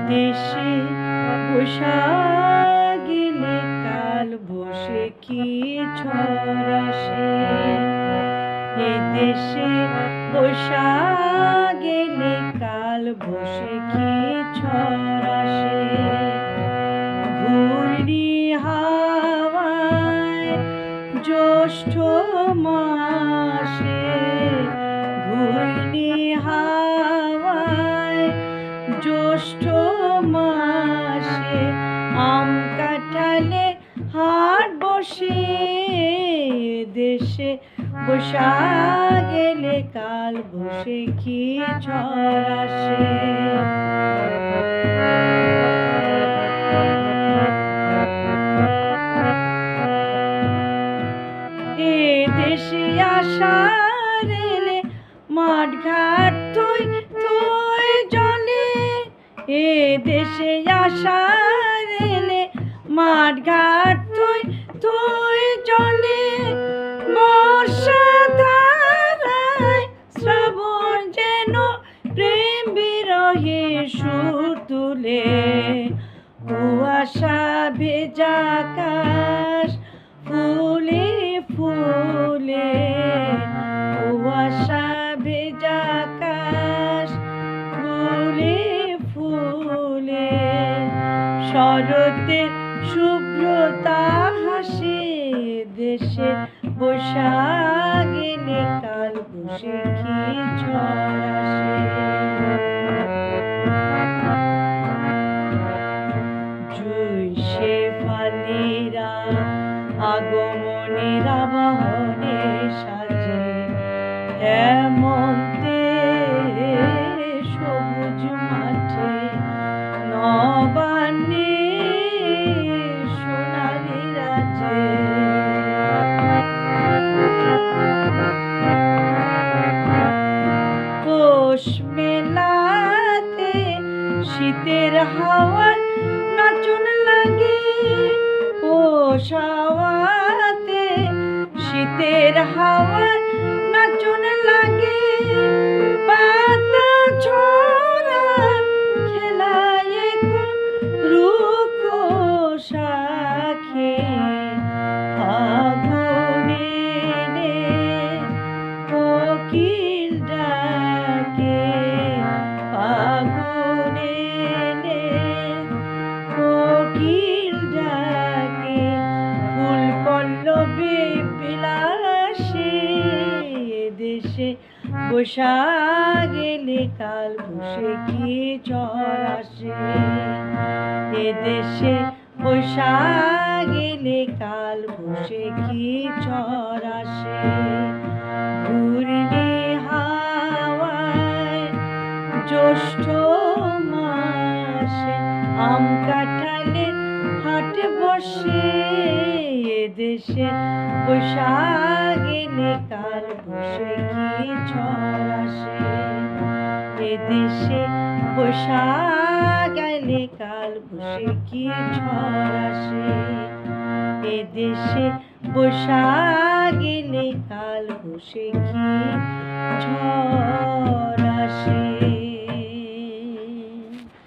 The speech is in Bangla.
দেশে বৈশাখ গেলে কাল বসে কি ঝড় আসে। এ দেশে বৈশাখ গেলে কাল বসে কি ঝড় আসে। ঘূর্ণি হাওয়ায় জ্যৈষ্ঠ মাসে, ঘূর্ণি হাওয়ায় জ্যৈষ্ঠ মাসে আম কাঁঠালে হাট বসে। দেশে বৈশাখ গেলে কাল বসে কি ঝড় আসে। এ দেশে আষাঢ় এলে মাঠ ঘাট থই থই জলে। এ দেশে আষাঢ় এলে মাঠ ঘাট থই থই জলে। বর্ষা ধারায় শ্রাবণ যেন প্রেম বিরহে সুর তুলে। কুয়াশা ভেজা আকাশ ফুলে ফুলে, কুয়াশা ভেজা আকাশ ফুলে ফুলে। শরতের শুভ্রতা হাসে। দেশে বৈশাখ গেলে কাল বসে কি ঝড় আসে। জৈশে ফালিরা আগমনের আবাহনে সাজে। হেমন্তে সবুজ মাঠে নবান্নে সোনালি রাজে। পৌষ মেলাতে শীতের হাওয়ার নাচন লাগে। পৌষ হাওয়াতে শীতের হাওয়ার নাচন লাগে। পাতা ঝরার খেলায় এখন রুক্ষ শাখে। ফাগুনে এলে কোকিল ডাকে। ফাগুনে এলে কোকিল ডাকে। ফুল পল্লবে বিলাসে। দেশে বৈশাখ গেলে কাল বসে কি ঝড় আসে। এ দেশে বৈশাখ গেলে কাল বসে কি ঝড় আসে। ঘূর্ণি হাওয়ায় জ্যৈষ্ঠ মাসে আম কাঁঠালের হাট বসে। দেশে বৈশাখ গেলে কাল বসে কি ঝড় আসে। এ দেশে বৈশাখ গেলে কাল বসে কি ঝড় আসে। এ দেশে বৈশাখ গেলে কাল বসে কি ঝড় আসে।